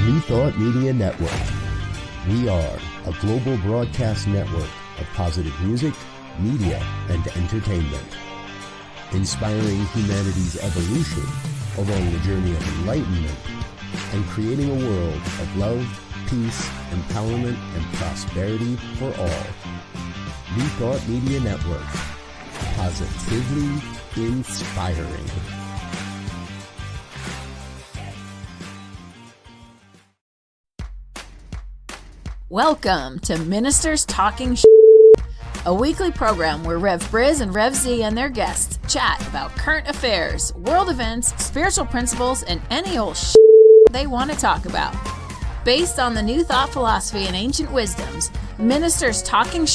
New Thought Media Network. We are a global broadcast network of positive music, media, and entertainment, inspiring humanity's evolution along the journey of enlightenment and creating a world of love, peace, empowerment, and prosperity for all. New Thought Media Network. Positively inspiring. Welcome to Ministers Talking a weekly program where Rev Briz and Rev Z and their guests chat about current affairs, world events, spiritual principles, and any old they want to talk about. Based on the New Thought philosophy and ancient wisdoms, Ministers Talking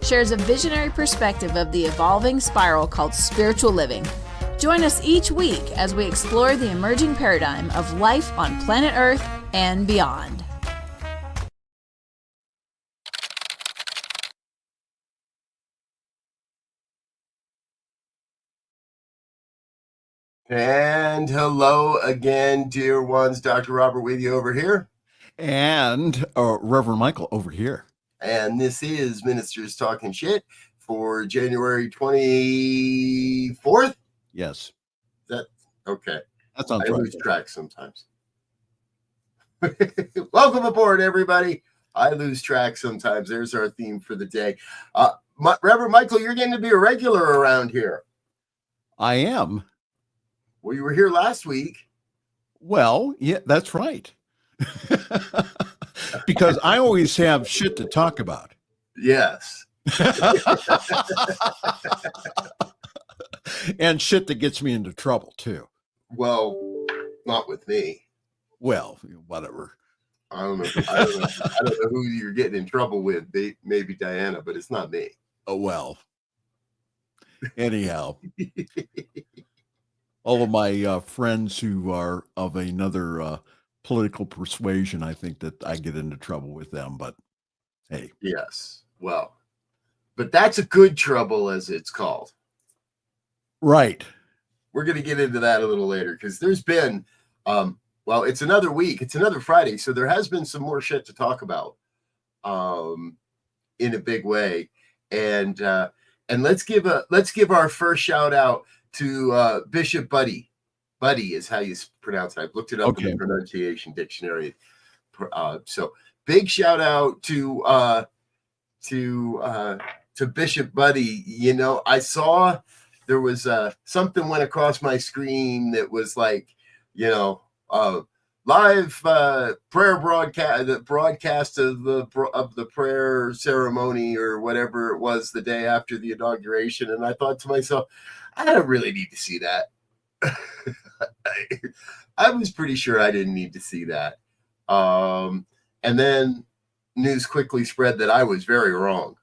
shares a visionary perspective of the evolving spiral called spiritual living. Join us each week as we explore the emerging paradigm of life on planet Earth and beyond. And hello again, dear ones. Dr. Robert with you over here. And Reverend Michael over here. And this is Ministers Talking Shit for January 24th. Yes. Is that okay? That sounds I right. lose track sometimes. Welcome aboard, everybody. I lose track sometimes. There's our theme for the day. Reverend Michael, you're getting to be a regular around here. I am. Well, you were here last week. Well, yeah, that's right. Because I always have shit to talk about. Yes. And shit that gets me into trouble, too. Well, not with me. Well, whatever. I don't know. I don't know who you're getting in trouble with. Maybe Diana, but it's not me. Oh, well. Anyhow. All of my friends who are of another political persuasion, I think that I get into trouble with them, but hey. Yes. Well, but that's a good trouble, as it's called. Right. We're going to get into that a little later because there's been, well, it's another week. It's another Friday. So there has been some more shit to talk about in a big way. And let's give our first shout out to Bishop Buddy. Buddy is how you pronounce it. I've looked it up in the pronunciation dictionary. So big shout out to Bishop Buddy. You know, I saw there was something went across my screen that was like, you know, live prayer broadcast, the broadcast of the prayer ceremony or whatever it was the day after the inauguration, and I thought to myself, I don't really need to see that. I was pretty sure I didn't need to see that. And then news quickly spread that I was very wrong.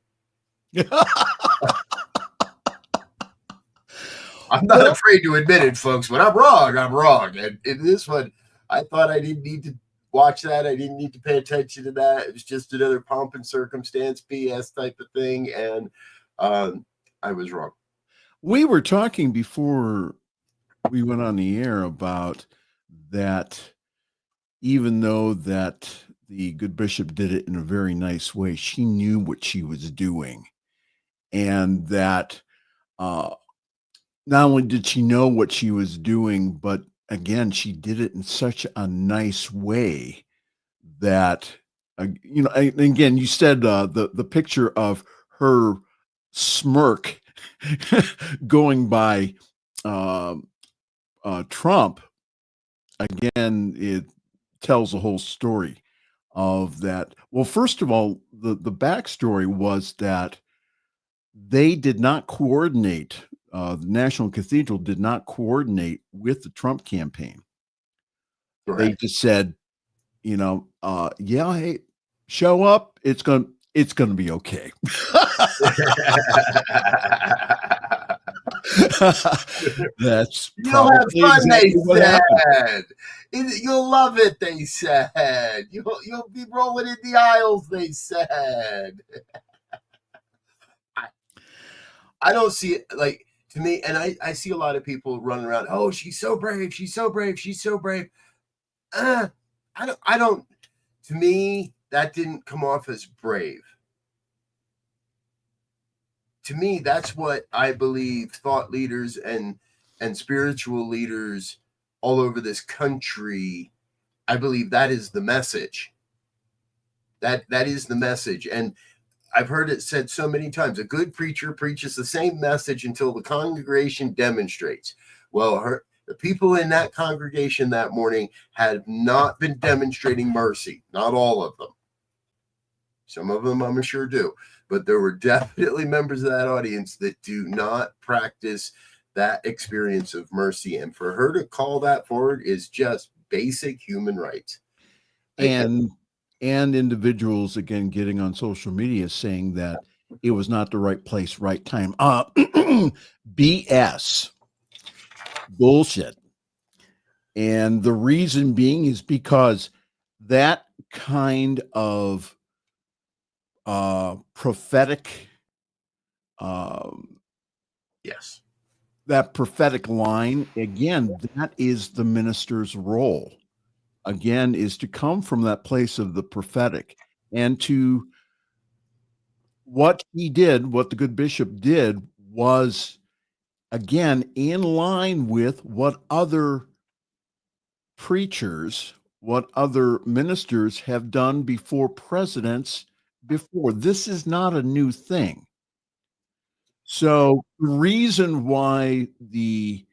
I'm not afraid to admit it, folks. When I'm wrong, I'm wrong. And in this one, I thought I didn't need to watch that. I didn't need to pay attention to that. It was just another pomp and circumstance BS type of thing. And I was wrong. We were talking before we went on the air about that, even though that the good bishop did it in a very nice way, she knew what she was doing. And that not only did she know what she was doing, but again, she did it in such a nice way that, you know, and again, you said the picture of her smirk going by Trump, again, it tells the whole story of that. Well, first of all, the backstory was that they did not coordinate, the National Cathedral did not coordinate with the Trump campaign. Correct. They just said, you know, yeah, hey, show up. It's going to be okay. That's you'll have fun, exactly they said. You'll love it, they said. You'll be rolling in the aisles, they said. I don't see it like to me, and I see a lot of people running around. Oh, she's so brave. She's so brave. She's so brave. I I don't, to me, that didn't come off as brave. To me, that's what I believe thought leaders and spiritual leaders all over this country, I believe that is the message. That is the message. And I've heard it said so many times, a good preacher preaches the same message until the congregation demonstrates. Well, the people in that congregation that morning had not been demonstrating mercy. Not all of them. Some of them, I'm sure, do. But there were definitely members of that audience that do not practice that experience of mercy. And for her to call that forward is just basic human rights. And individuals, again, getting on social media saying that it was not the right place, right time. BS. Bullshit. And the reason being is because that kind of prophetic, yes, that prophetic line, again, that is the minister's role. Again, is to come from that place of the prophetic and to what he did, what the good bishop did was, again, in line with what other preachers, what other ministers have done before presidents before. This is not a new thing. So the reason why the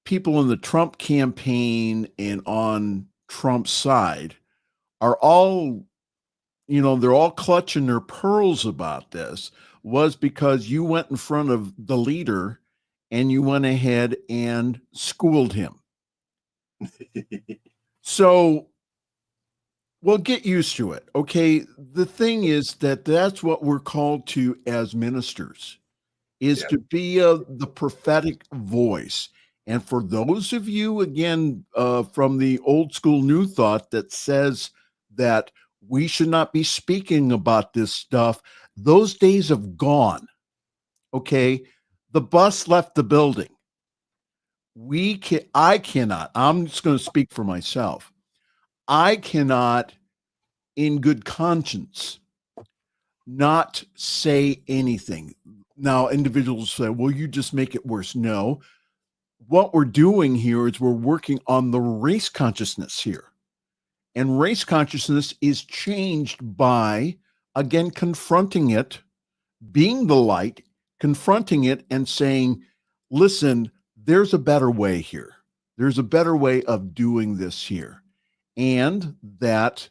people in the Trump campaign and on Trump's side are all, they're all clutching their pearls about this was because you went in front of the leader and you went ahead and schooled him. So we'll get used to it. Okay. The thing is that's what we're called to as ministers is to be the prophetic voice. And for those of you, again, from the old school New Thought that says that we should not be speaking about this stuff, those days have gone. Okay. The bus left the building. I cannot, I'm just going to speak for myself. I cannot, in good conscience, not say anything. Now, individuals say, well, you just make it worse. No. What we're doing here is we're working on the race consciousness here. And race consciousness is changed by, again, confronting it, being the light, confronting it and saying, listen, there's a better way here. There's a better way of doing this here. And that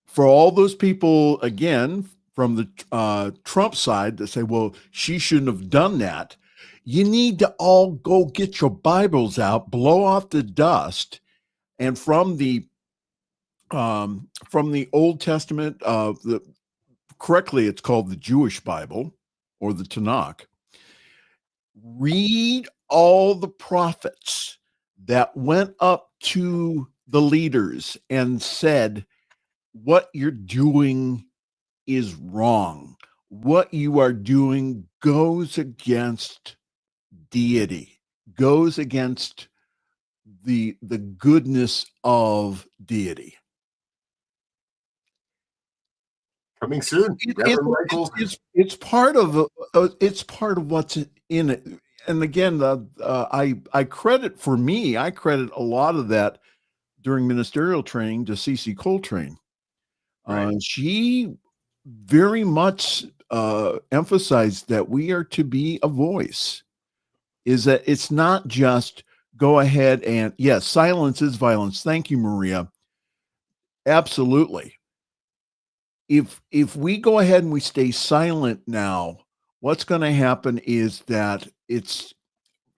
for all those people, again, from the Trump side that say, well, she shouldn't have done that. You need to all go get your Bibles out, blow off the dust, and from the Old Testament, correctly, it's called the Jewish Bible or the Tanakh. Read all the prophets that went up to the leaders and said, what you're doing is wrong. What you are doing goes against deity, goes against the goodness of deity. Coming soon. It's part of what's in it. And again, I credit a lot of that during ministerial training to C.C. Coltrane. Right. She very much emphasized that we are to be a voice. Is that it's not just go ahead and yes, silence is violence. Thank you, Maria. Absolutely. If we go ahead and we stay silent now, what's going to happen is that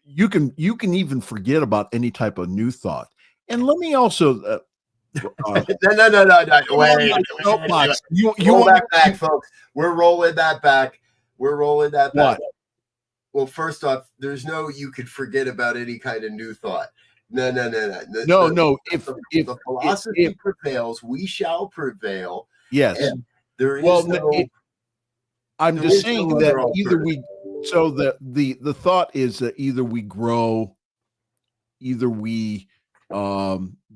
you can even forget about any type of new thought. And let me also no. Wait. You roll that back, folks. We're rolling that back. What? Well, first off, there's no you could forget about any kind of new thought. No. If the philosophy prevails, we shall prevail. Yes. And there is I'm just saying that either we. So the thought is that either we grow, either we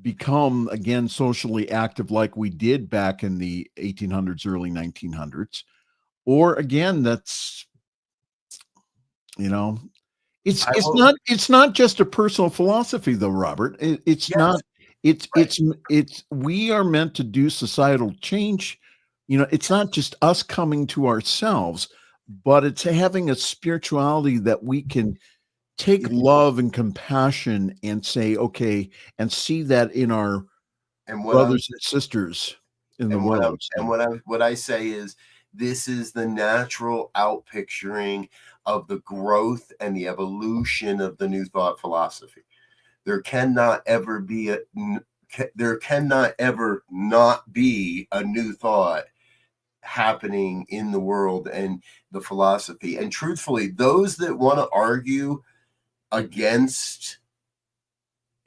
become again socially active like we did back in the 1800s, early 1900s, or again, that's, you know, it's not just a personal philosophy though, Robert. It's Yes. not. It's Right. it's we are meant to do societal change. You know, it's not just us coming to ourselves, but it's having a spirituality that we can take love and compassion and say, okay, and see that in our And what brothers and sisters in the world. what I say is, this is the natural outpicturing of the growth and the evolution of the New Thought philosophy. There cannot ever not be a new thought happening in the world and the philosophy. And truthfully, those that want to argue against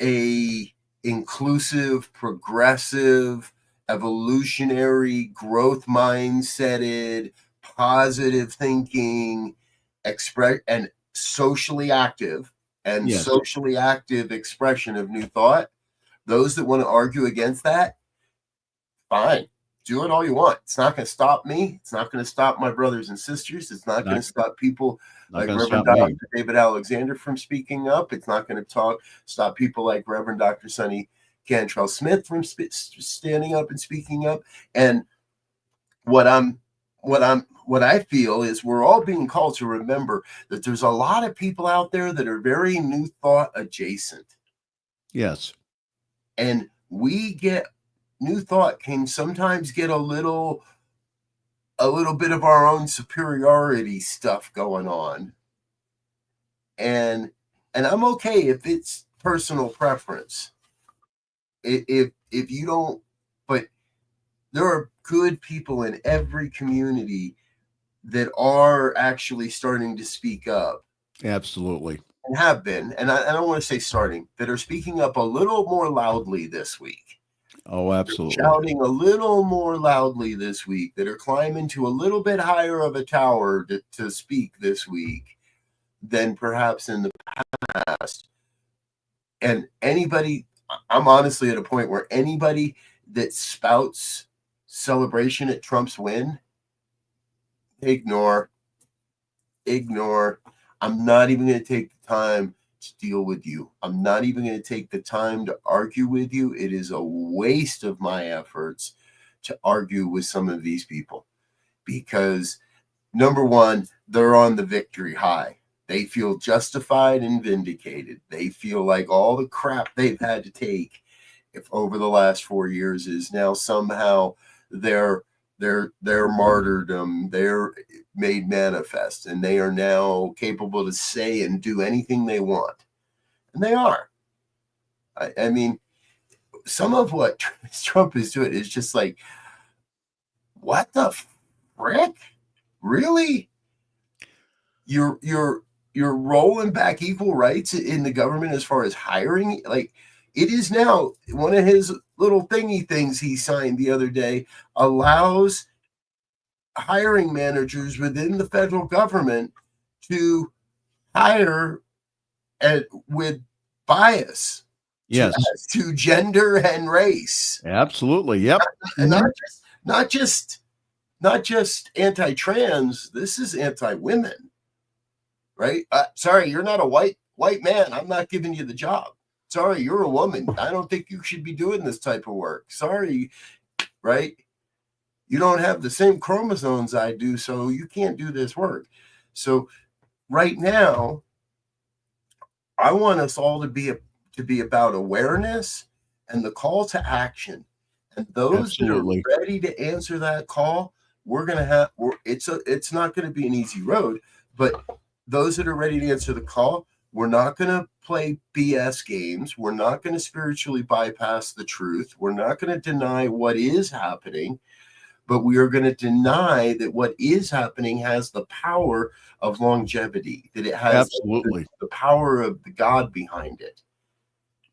a inclusive, progressive, evolutionary, growth mindseted, positive thinking, and socially active Yes. socially active expression of new thought, those that want to argue against that, fine, do it all you want. It's not going to stop me. It's not going to stop my brothers and sisters. It's not going to stop people like Reverend Dr. David Alexander from speaking up. It's not going to stop people like Reverend Dr. Sonny Cantrell Smith from standing up and speaking up. And what I feel is we're all being called to remember that there's a lot of people out there that are very new thought adjacent. Yes. And new thought can sometimes get a little bit of our own superiority stuff going on. And I'm okay if it's personal preference. If you don't, but there are good people in every community that are actually starting to speak up. Absolutely. And have been, and I don't want to say starting, that are speaking up a little more loudly this week. Oh, absolutely. They're shouting a little more loudly this week, that are climbing to a little bit higher of a tower to speak this week than perhaps in the past. And I'm honestly at a point where anybody that spouts celebration at Trump's win, ignore. I'm not even going to take the time to deal with you. I'm not even going to take the time to argue with you. It is a waste of my efforts to argue with some of these people, because number one, they're on the victory high. They feel justified and vindicated. They feel like all the crap they've had to take over the last 4 years is now somehow their martyrdom, they're made manifest, and they are now capable to say and do anything they want. And they are. I mean, some of what Trump is doing is just like, what the frick? Really? You're rolling back equal rights in the government as far as hiring? Like, it is now one of his little thingy things he signed the other day allows hiring managers within the federal government to hire with bias. Yes. To gender and race. Absolutely. Yep. And not just anti-trans. This is anti-women, right? Sorry, you're not a white man. I'm not giving you the job. Sorry, you're a woman. I don't think you should be doing this type of work. Sorry, right? You don't have the same chromosomes I do, so you can't do this work. So right now, I want us all to be about awareness and the call to action. And those Absolutely. that are ready to answer that call, it's not going to be an easy road, but those that are ready to answer the call, we're not going to play BS games. We're not going to spiritually bypass the truth. We're not going to deny what is happening, but we are going to deny that what is happening has the power of longevity, that it has absolutely the power of the God behind it.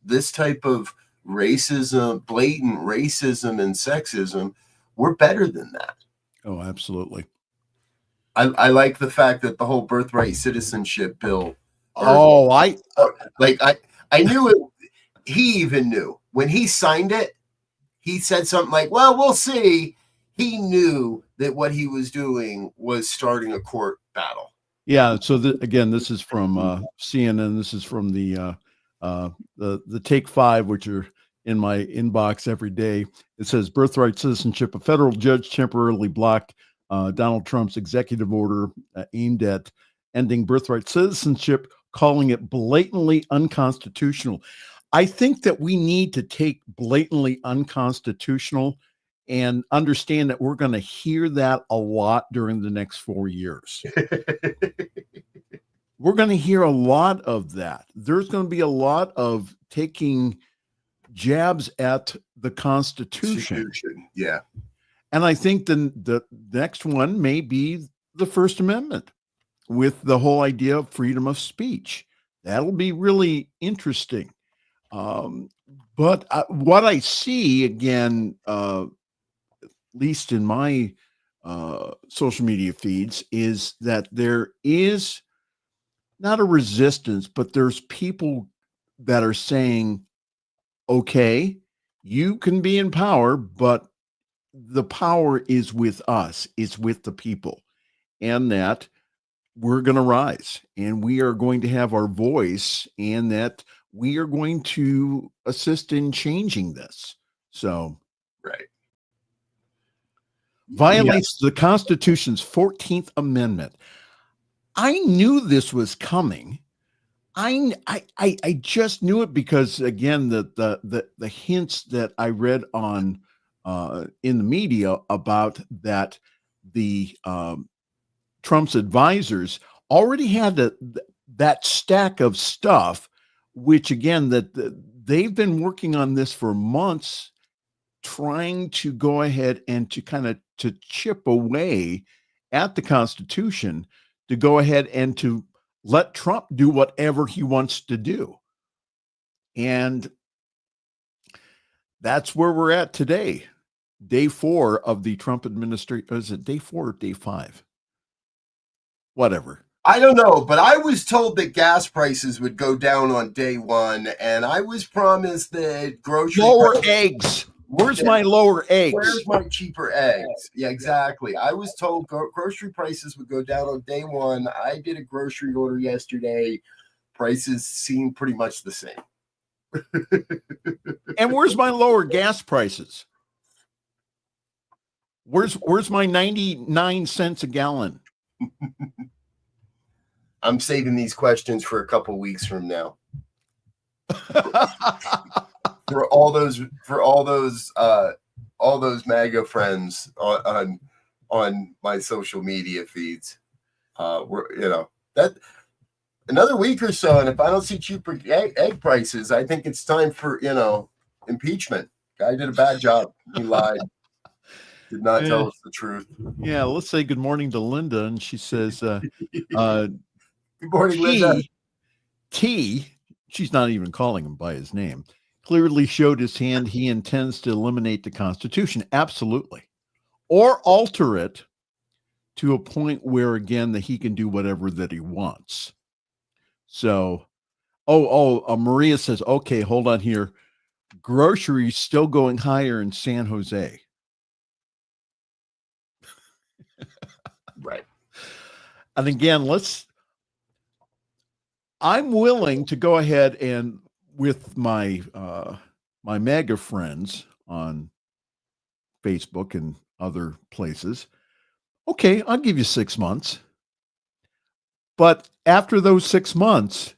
This type of racism, blatant racism and sexism, we're better than that. Oh, absolutely. I like the fact that the whole birthright citizenship bill. I knew it. he even knew when he signed it. He said something like, well, we'll see. He knew that what he was doing was starting a court battle. Yeah. So again, this is from CNN. This is from the Take Five, which are in my inbox every day. It says birthright citizenship. A federal judge temporarily blocked Donald Trump's executive order aimed at ending birthright citizenship, calling it blatantly unconstitutional. I think that we need to take blatantly unconstitutional and understand that we're going to hear that a lot during the next 4 years. We're going to hear a lot of that. There's going to be a lot of taking jabs at the Constitution. Yeah. And I think the next one may be the First Amendment with the whole idea of freedom of speech. That'll be really interesting. But what I see, again, at least in my social media feeds, is that there is not a resistance, but there's people that are saying, okay, you can be in power, but the power is with us, it's with the people, and that we're going to rise and we are going to have our voice and that we are going to assist in changing this. So, right. Violates the Constitution's 14th Amendment. I knew this was coming. I just knew it because, again, the hints that I read on in the media about that the Trump's advisors already had that stack of stuff, which, again, that they've been working on this for months, trying to go ahead and to kind of to chip away at the Constitution, to go ahead and to let Trump do whatever he wants to do. And that's where we're at today. Day 4 of the Trump administration. Is it day 4 or day 5? Whatever. I don't know, but I was told that gas prices would go down on day 1, and I was promised that grocery lower eggs. Where's my lower eggs? Where's my cheaper eggs? Yeah, exactly. I was told grocery prices would go down on day 1. I did a grocery order yesterday. Prices seem pretty much the same. And where's my lower gas prices? Where's my 99 cents a gallon? I'm saving these questions for a couple weeks from now. for all those MAGA friends on my social media feeds. That another week or so, and if I don't see cheaper egg prices, I think it's time for impeachment. Guy did a bad job. He lied. Did not tell us the truth. Yeah, let's say good morning to Linda, and she says, "Good morning, Linda." T. She's not even calling him by his name. Clearly showed his hand. He intends to eliminate the Constitution. Absolutely. Or alter it to a point where, again, that he can do whatever that he wants. So, Maria says, okay, hold on here. Groceries still going higher in San Jose. Right. And again, I'm willing to go ahead and with my my MAGA friends on Facebook and other places. Okay, I'll give you 6 months. But after those 6 months,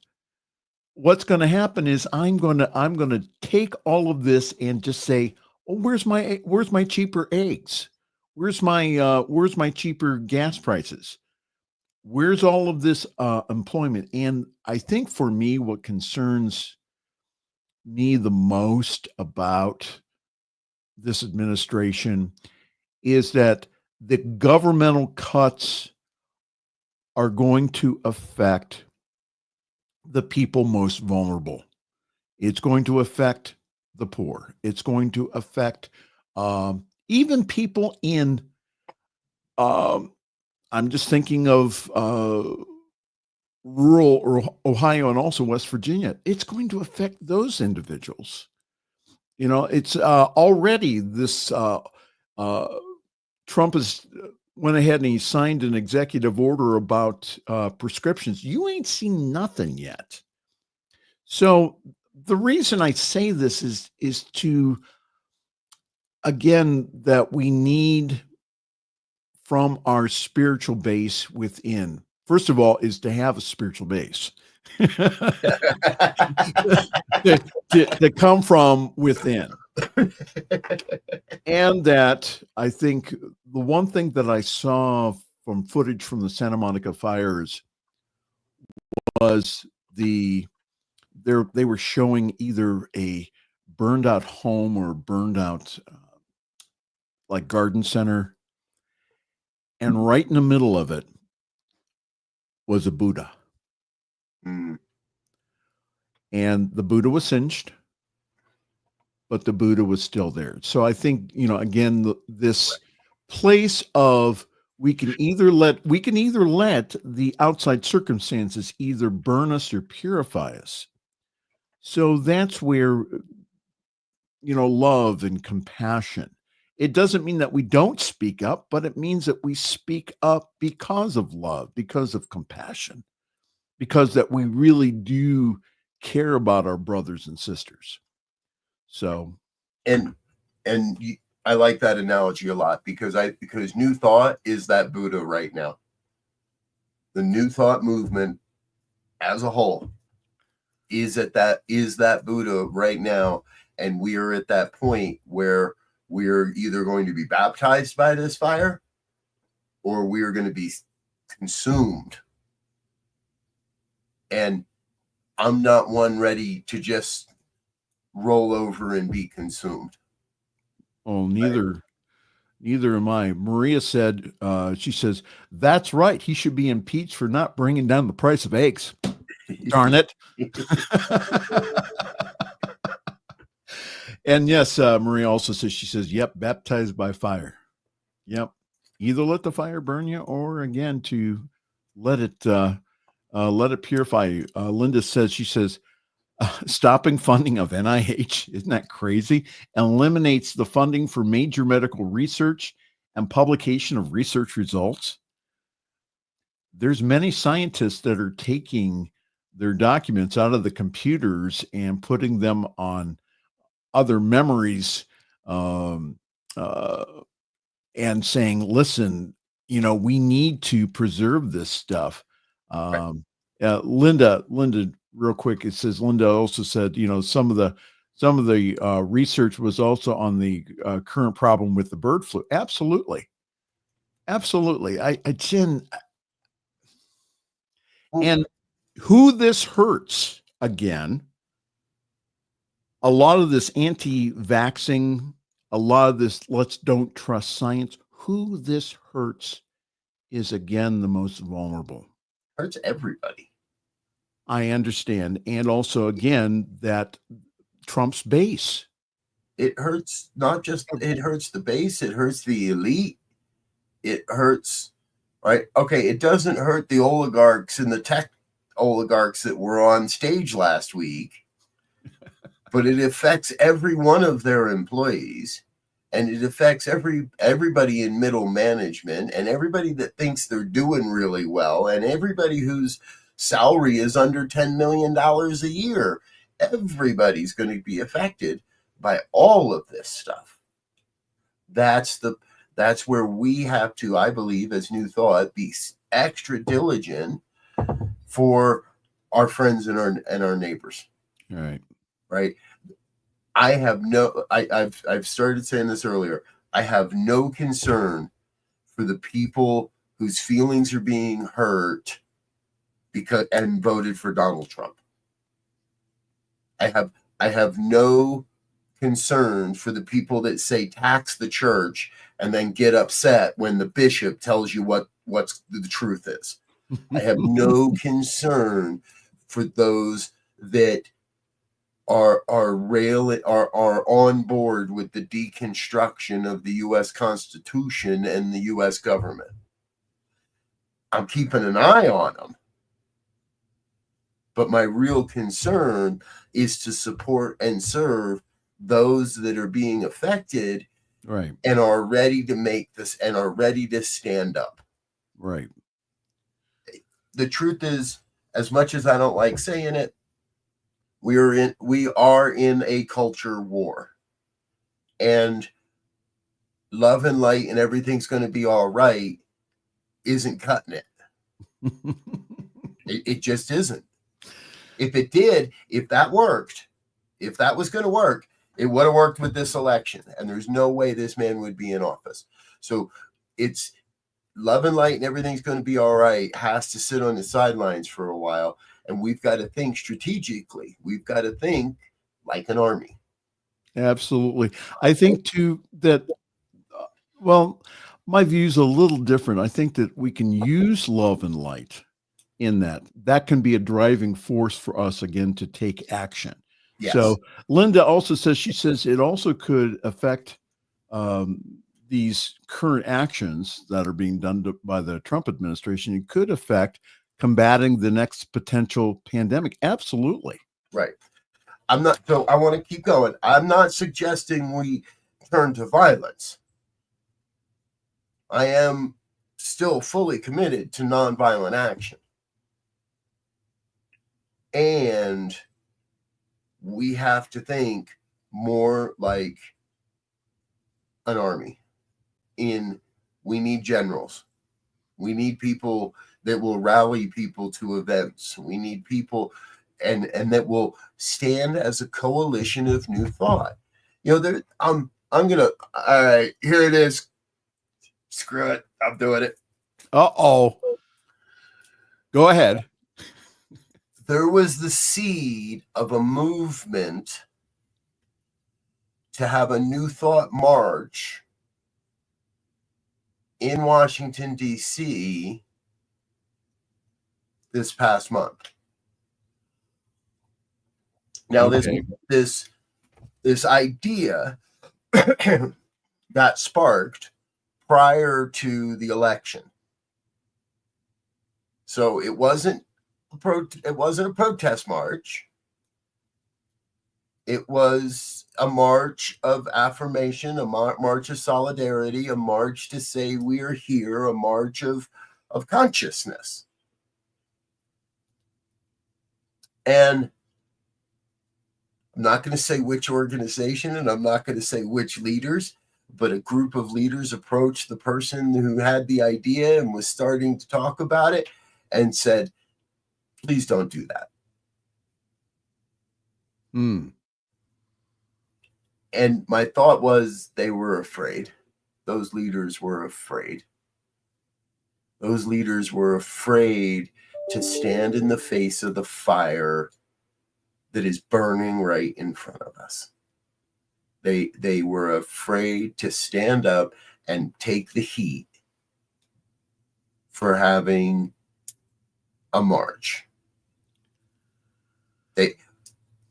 what's going to happen is I'm going to take all of this and just say, "Oh, where's my cheaper eggs? Where's my cheaper gas prices? Where's all of this employment?" And I think for me, what concerns me the most about this administration is that the governmental cuts are going to affect the people most vulnerable. It's going to affect the poor. It's going to affect even people in, I'm just thinking of rural Ohio and also West Virginia, it's going to affect those individuals. It's already this Trump has went ahead and he signed an executive order about prescriptions. You ain't seen nothing yet. So the reason I say this is to, again, that we need from our spiritual base within. First of all, is to have a spiritual base to come from within. And that I think the one thing that I saw from footage from the Santa Monica fires was they were showing either a burned out home or burned out like garden center. And right in the middle of it was a Buddha. Mm. And the Buddha was singed, but the Buddha was still there. So I think, again, this place of we can either let the outside circumstances either burn us or purify us. So that's where, love and compassion. It doesn't mean that we don't speak up, but it means that we speak up because of love, because of compassion, because that we really do care about our brothers and sisters. So, and I like that analogy a lot because New Thought is that Buddha right now. The New Thought movement as a whole is that Buddha right now, and we are at that point where we're either going to be baptized by this fire or we are going to be consumed. And I'm not one ready to just roll over and be consumed. Oh, neither am I. Maria said, she says, that's right. He should be impeached for not bringing down the price of eggs. Darn it. And yes, Maria also says, she says, yep, baptized by fire. Yep. Either let the fire burn you or again, to let it purify you. Linda says, she says, stopping funding of NIH, isn't that crazy? Eliminates the funding for major medical research and publication of research results. There's many scientists that are taking their documents out of the computers and putting them on other memories, and saying, listen, we need to preserve this stuff. Right. Linda, real quick, it says, Linda also said, some of the research was also on the current problem with the bird flu. Absolutely. Jen, and who this hurts again, a lot of this anti-vaxxing, a lot of this don't trust science, who this hurts is again the most vulnerable. Hurts everybody. I understand. And also, again, that Trump's base. It hurts it hurts the base, it hurts the elite, it hurts, right? Okay, it doesn't hurt the oligarchs and the tech oligarchs that were on stage last week, but it affects every one of their employees, and it affects everybody in middle management and everybody that thinks they're doing really well and everybody whose salary is under $10 million a year. Everybody's going to be affected by all of this stuff. That's where we have to, I believe, as New Thought, be extra diligent for our friends and our neighbors. Right. I've started saying this earlier. I have no concern for the people whose feelings are being hurt and voted for Donald Trump. I have no concern for the people that say tax the church and then get upset when the bishop tells you what's the truth is. I have no concern for those that are on board with the deconstruction of the U.S. Constitution and the U.S. government. I'm keeping an eye on them, But my real concern is to support and serve those that are being affected, right, and are ready to make this and are ready to stand up. right. The truth is, as much as I don't like saying it, we are in a culture war, and love and light and everything's going to be all right isn't cutting it. It just isn't. If it did, if that worked, if that was going to work, it would have worked with this election, and there's no way this man would be in office. So it's love and light and everything's going to be all right has to sit on the sidelines for a while, and we've got to think strategically. We've got to think like an army. Absolutely. I think too that, well, my view's a little different. I think that we can use love and light in that can be a driving force for us again to take action. Yes. So Linda also says, she says it also could affect these current actions that are being done by the Trump administration. It could affect combating the next potential pandemic. Absolutely. Right. So I want to keep going. I'm not suggesting we turn to violence. I am still fully committed to nonviolent action. And we have to think more like an army. We need generals. We need people that will rally people to events. We need people and that will stand as a coalition of new thought. I'm gonna, all right, here it is. Screw it. I'm doing it. Uh-oh. Go ahead. There was the seed of a movement to have a new thought march in Washington, D.C. this past month. Now, Okay. this idea got sparked prior to the election. So it wasn't a protest march. It was a march of affirmation, a march of solidarity, a march to say we are here, a march of consciousness. And I'm not going to say which organization, and I'm not going to say which leaders, but a group of leaders approached the person who had the idea and was starting to talk about it and said, please don't do that. And my thought was they were afraid. Those leaders were afraid. Those leaders were afraid to stand in the face of the fire that is burning right in front of us. They were afraid to stand up and take the heat for having a march.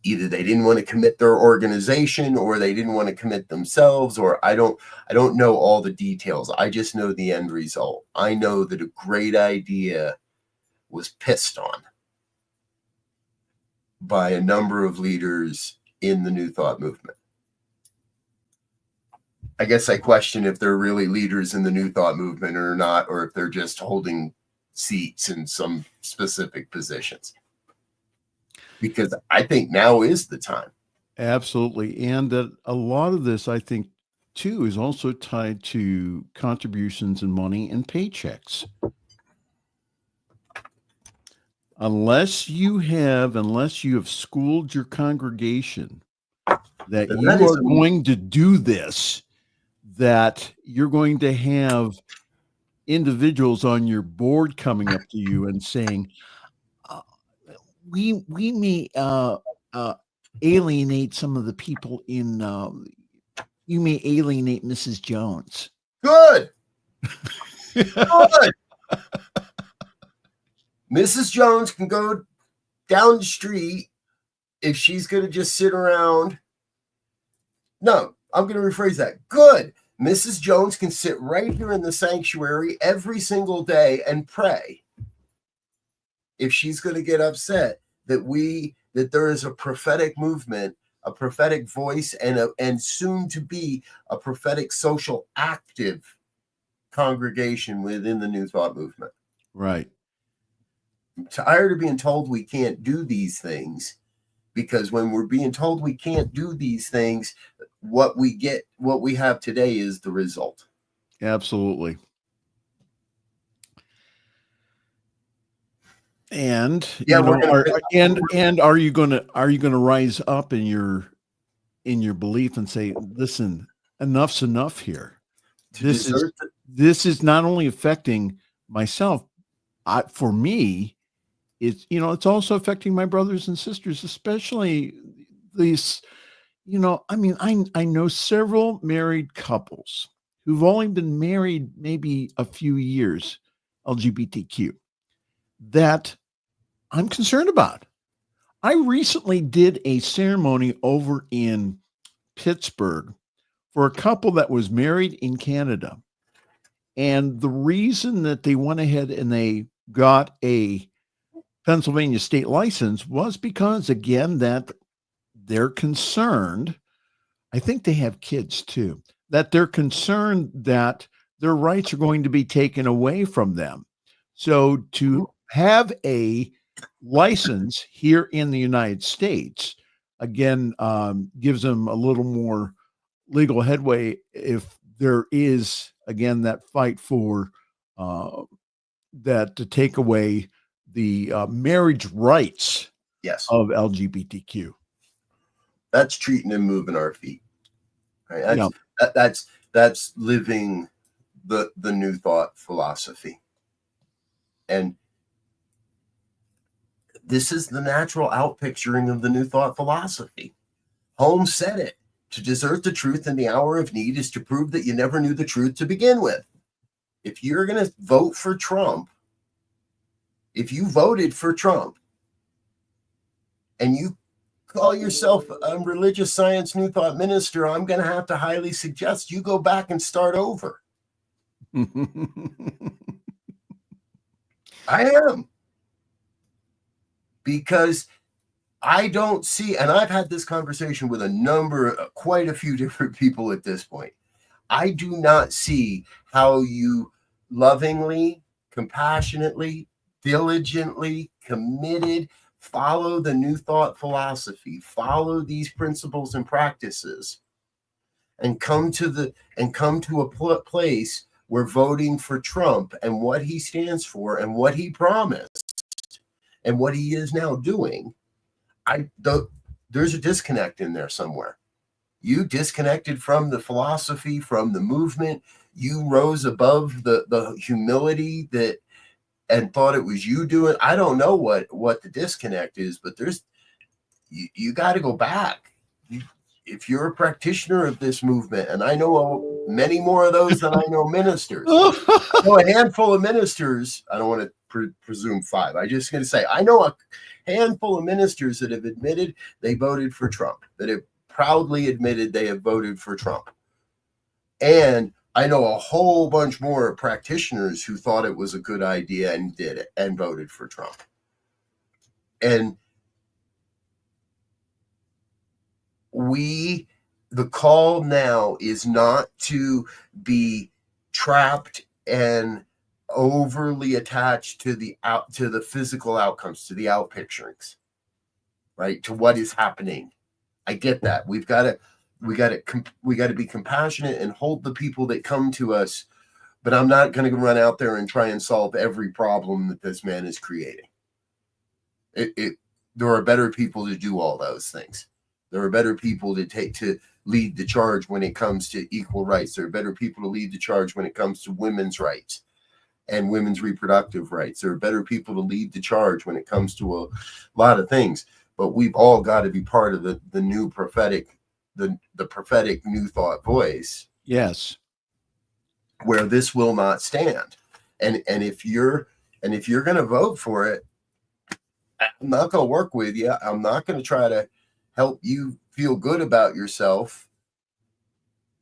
Either they didn't want to commit their organization, or they didn't want to commit themselves, or I don't know all the details. I just know the end result. I know that a great idea was pissed on by a number of leaders in the New Thought movement. I guess I question if they're really leaders in the New Thought movement or not, or if they're just holding seats in some specific positions. Because I think now is the time. Absolutely. And that a lot of this, I think, too, is also tied to contributions and money and paychecks. Unless you have schooled your congregation that you are going to do this, that you're going to have individuals on your board coming up to you and saying, we may alienate some of the people in, you may alienate Mrs. Jones. Good. Good. Mrs. Jones can go down the street if she's going to just sit around. No, I'm going to rephrase that. Good. Mrs. Jones can sit right here in the sanctuary every single day and pray. If she's going to get upset, that there is a prophetic movement, a prophetic voice, and soon to be a prophetic social active congregation within the New Thought movement. Right. I'm tired of being told we can't do these things, because when we're being told we can't do these things, what we have today is the result. Absolutely. And Yeah, are you going to rise up in your belief and say, listen, enough's enough here. This is not only affecting myself. For me, it's also affecting my brothers and sisters, especially these, I know several married couples who've only been married maybe a few years, LGBTQ, that I'm concerned about. I recently did a ceremony over in Pittsburgh for a couple that was married in Canada. And the reason that they went ahead and they got a Pennsylvania state license was because, again, that they're concerned. I think they have kids too, that they're concerned that their rights are going to be taken away from them. So to have a license here in the United States, again, gives them a little more legal headway if there is, again, that fight for that to take away the marriage rights of LGBTQ. That's treating and moving our feet. Right? That's living the New Thought philosophy. And this is the natural outpicturing of the New Thought philosophy. Holmes said it. To desert the truth in the hour of need is to prove that you never knew the truth to begin with. If you're going to vote for Trump, if you voted for Trump and you call yourself a religious science New Thought minister, I'm going to have to highly suggest you go back and start over. I am. Because I don't see, and I've had this conversation with quite a few different people at this point. I do not see how you lovingly, compassionately, diligently, committed, follow the New Thought philosophy, follow these principles and practices, and come to a place where voting for Trump and what he stands for and what he promised and what he is now doing, there's a disconnect in there somewhere. You disconnected from the philosophy, from the movement. You rose above the humility and thought it was you doing. I don't know what the disconnect is, but you got to go back. If you're a practitioner of this movement, and I know many more of those than I know ministers. I know a handful of ministers. I don't want to presume 5. I'm just going to say I know a handful of ministers that have admitted they voted for Trump, that have proudly admitted they have voted for Trump. And I know a whole bunch more practitioners who thought it was a good idea and did it and voted for Trump. And the call now is not to be trapped and overly attached to the physical outcomes, to the outpicturings, right? To what is happening. I get that. We got to be compassionate and hold the people that come to us, but I'm not going to run out there and try and solve every problem that this man is creating. There are better people to do all those things. There are better people to lead the charge when it comes to equal rights. There are better people to lead the charge when it comes to women's rights and women's reproductive rights. There are better people to lead the charge when it comes to a lot of things. But we've all got to be part of the new prophetic, the prophetic New Thought voice. Yes. Where this will not stand. And if you're going to vote for it, I'm not going to work with you. I'm not going to try to help you feel good about yourself.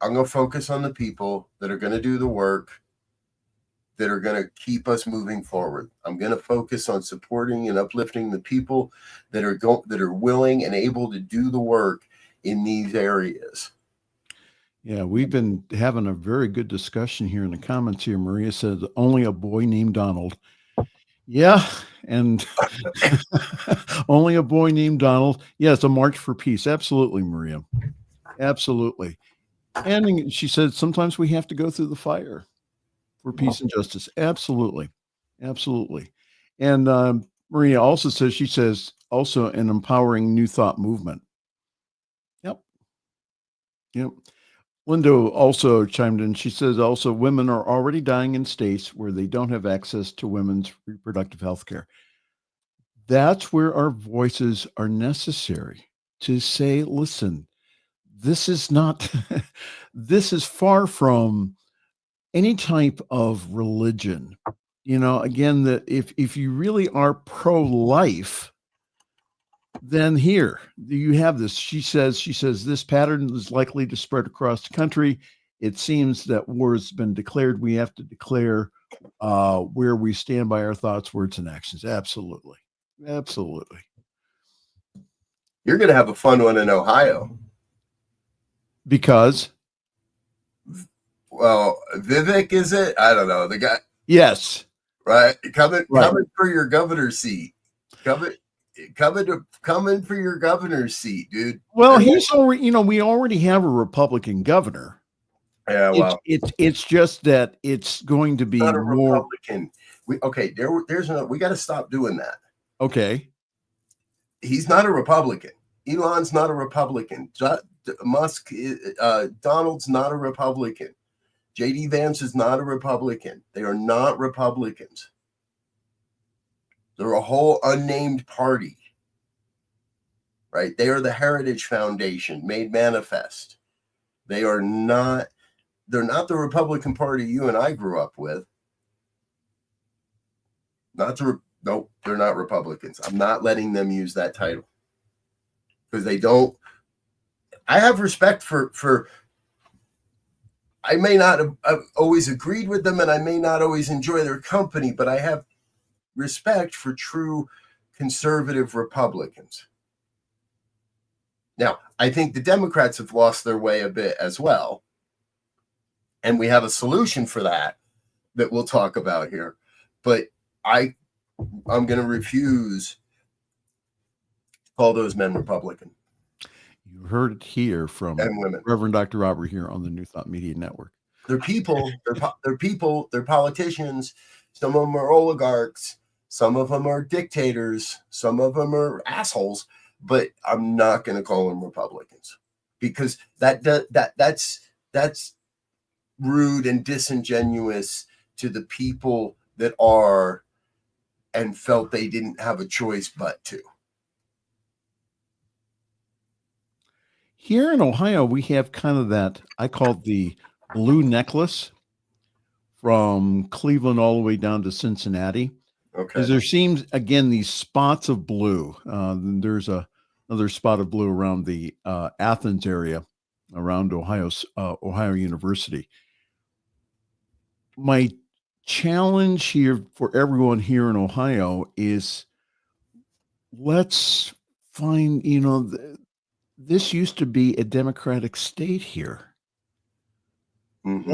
I'm going to focus on the people that are going to do the work that are going to keep us moving forward. I'm going to focus on supporting and uplifting the people that are willing and able to do the work in these areas. Yeah, we've been having a very good discussion here in the comments here. Maria says, only a boy named Donald. Yeah, and only a boy named Donald. Yeah, it's a march for peace. Absolutely, Maria. Absolutely. And she said, sometimes we have to go through the fire for peace and justice. Absolutely. Absolutely. And Maria also says, she says, also an empowering new thought movement. Yep. Yep. Lindo also chimed in. She says also women are already dying in states where they don't have access to women's reproductive health care. That's where our voices are necessary to say, listen, this is not, this is far from any type of religion. You know, again, that if you really are pro-life, then here you have this. She says this pattern is likely to spread across the country. It seems that war has been declared. We have to declare where we stand by our thoughts, words, and actions. Absolutely. Absolutely. You're going to have a fun one in Ohio. Because? Well, Vivek, is it? I don't know. The guy. Yes. Right. Coming for your governor's seat. Coming for your governor's seat, dude. Well, he's already, we already have a Republican governor. Yeah, well, it's just that it's going to be not a more Republican. We got to stop doing that. Okay. He's not a Republican. Elon's not a Republican. Musk, Donald's not a Republican. JD Vance is not a Republican. They are not Republicans. They're a whole unnamed party, right? They are the Heritage Foundation made manifest. They're not the Republican Party you and I grew up with. Nope, they're not Republicans. I'm not letting them use that title because they don't. I have respect for I may not have always agreed with them and I may not always enjoy their company, but I have respect for true conservative Republicans. Now, I think the Democrats have lost their way a bit as well. And we have a solution for that we'll talk about here. But I'm going to refuse to call those men Republican. You heard it here from Reverend Dr. Robert here on the New Thought Media Network. They're people. They're people. They're politicians. Some of them are oligarchs. Some of them are dictators. Some of them are assholes. But I'm not going to call them Republicans because that's rude and disingenuous to the people that are and felt they didn't have a choice but to. Here in Ohio, we have kind of that, I call it the blue necklace from Cleveland all the way down to Cincinnati. Okay. Because there seems, again, these spots of blue. There's another spot of blue around the Athens area, around Ohio University. My challenge here for everyone here in Ohio is let's find, this used to be a Democratic state here. Mm-hmm.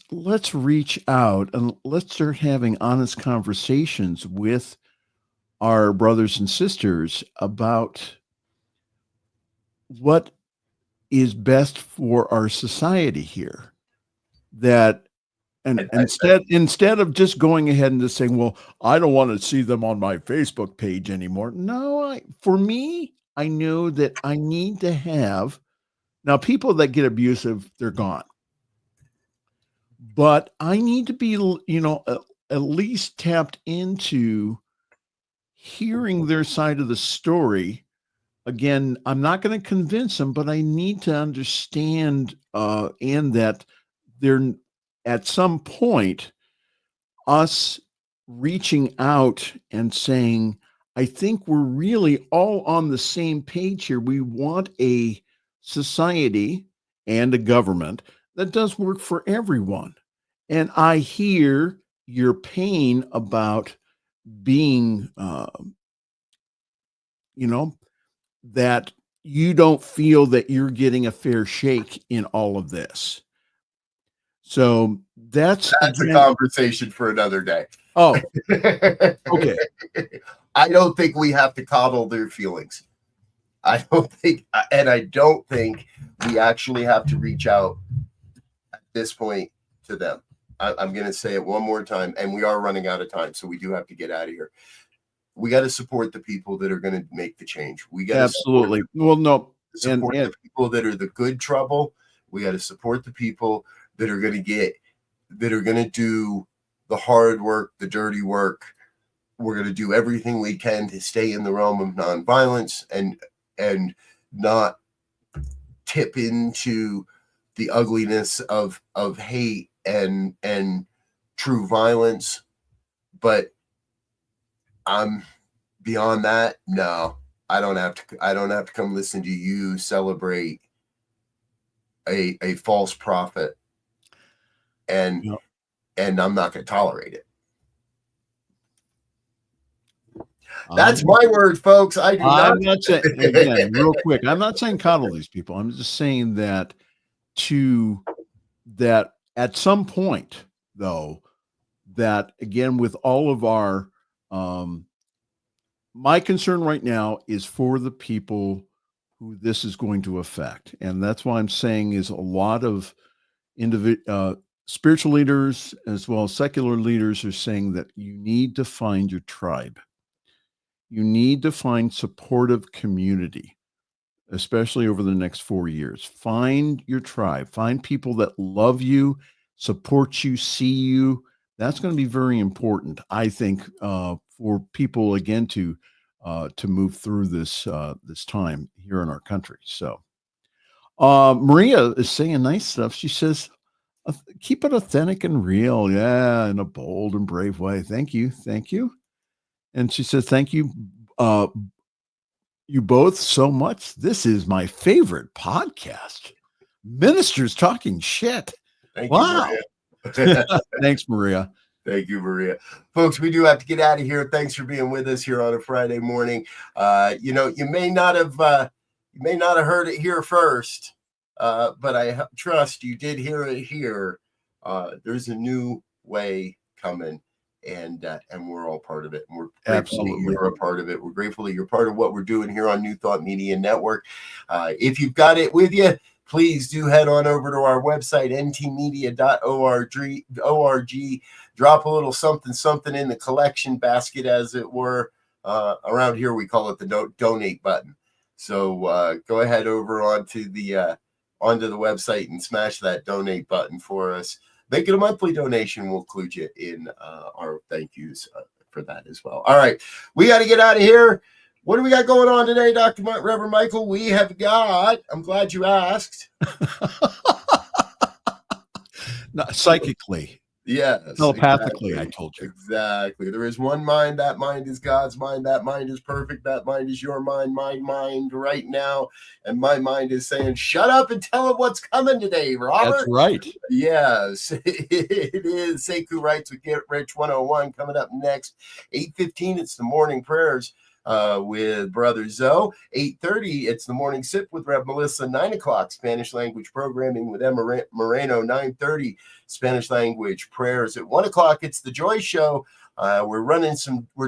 Let's reach out and let's start having honest conversations with our brothers and sisters about what is best for our society here. Instead of just going ahead and just saying, well, I don't want to see them on my Facebook page anymore. No, for me, I know that I need to have, now people that get abusive, they're gone. But I need to be, at least tapped into hearing their side of the story. Again, I'm not going to convince them, but I need to understand and that they're at some point us reaching out and saying, I think we're really all on the same page here. We want a society and a government that does work for everyone. And I hear your pain about being, that you don't feel that you're getting a fair shake in all of this. So that's a again, conversation for another day. oh, okay. I don't think we have to coddle their feelings. I don't think we actually have to reach out at this point to them. I'm going to say it one more time, and we are running out of time, so we do have to get out of here. We got to support the people that are going to make the change. We got absolutely. Well, no, support the people that are the good trouble. We got to support the people that are going to do the hard work, the dirty work. We're going to do everything we can to stay in the realm of nonviolence and not tip into the ugliness of hate and true violence. But I'm beyond that. No, I don't have to come listen to you celebrate a false prophet, and I'm not going to tolerate it. That's my word, folks. I'm not saying, again, real quick, I'm not saying coddle these people. I'm just saying that at some point, though, that again, with all of our, my concern right now is for the people who this is going to affect. And that's why I'm saying is a lot of spiritual leaders as well as secular leaders are saying that you need to find your tribe. You need to find supportive community, especially over the next 4 years. Find your tribe. Find people that love you, support you, see you. That's going to be very important, I think, for people again to move through this time here in our country. So, Maria is saying nice stuff. She says, "Keep it authentic and real, yeah, in a bold and brave way." Thank you. And she says, "Thank you, you both so much. This is my favorite podcast. Ministers talking shit." Thank wow. You, Maria. Thanks, Maria. Thank you, Maria. Folks, we do have to get out of here. Thanks for being with us here on a Friday morning. You may not have heard it here first, but I trust you did hear it here. There's a new way coming. And we're all part of it. And we're grateful that you're a part of it. We're grateful that you're part of what we're doing here on New Thought Media Network. If you've got it with you, please do head on over to our website, ntmedia.org. Drop a little something in the collection basket, as it were. Around here, we call it the donate button. So go ahead over onto the website and smash that donate button for us. Make it a monthly donation. We'll include you in our thank yous for that as well. All right. We got to get out of here. What do we got going on today, Dr. Reverend Michael? We have got, I'm glad you asked. Psychically. Yes. Telepathically, exactly. I told you. Exactly. There is one mind. That mind is God's mind. That mind is perfect. That mind is your mind, my mind right now. And my mind is saying, shut up and tell him what's coming today, Robert. That's right. Yes. It is Sekou Writes with Get Rich 101 coming up next. 8:15, it's the morning prayers with Brother Zoe. 8:30, it's the morning sip with Rev Melissa. 9 o'clock, Spanish language programming with Emma Moreno. 9:30, Spanish language prayers. At 1 o'clock, it's the Joy Show. We're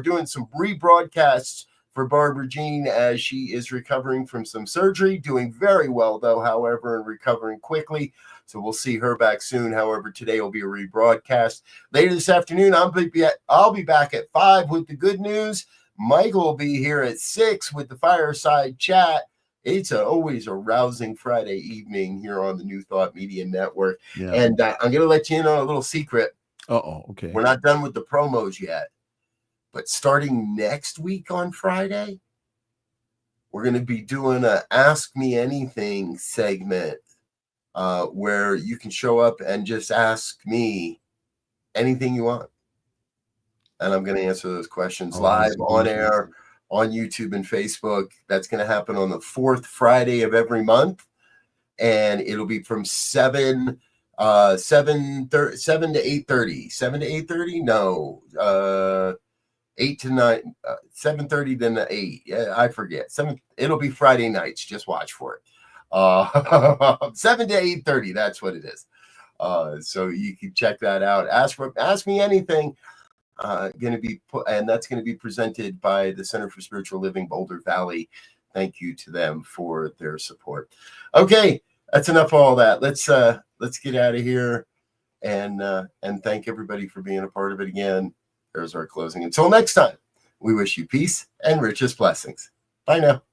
doing some rebroadcasts for Barbara Jean as she is recovering from some surgery, doing very well though, however, and recovering quickly. So we'll see her back soon. However, today will be a rebroadcast. Later this afternoon, I'll be back at 5 with the good news. Michael will be here at 6 with the fireside chat. It's always a rousing Friday evening here on the New Thought Media Network. Yeah. And I'm going to let you in on a little secret. Okay. We're not done with the promos yet. But starting next week on Friday, we're going to be doing a Ask Me Anything segment where you can show up and just ask me anything you want. And I'm going to answer those questions live on air on YouTube and Facebook. That's going to happen on the 4th Friday of every month. And it'll be from 7 7 to 8:30. 7 to 8:30? No. 8 to 9, 7:30 then to 8. Yeah, I forget. It'll be Friday nights. Just watch for it. 7 to 8:30. That's what it is. So you can check that out. Ask me anything. And that's going to be presented by the Center for Spiritual Living, Boulder Valley. Thank you to them for their support. Okay, that's enough of all that. Let's get out of here and thank everybody for being a part of it again. There's our closing. Until next time, we wish you peace and richest blessings. Bye now.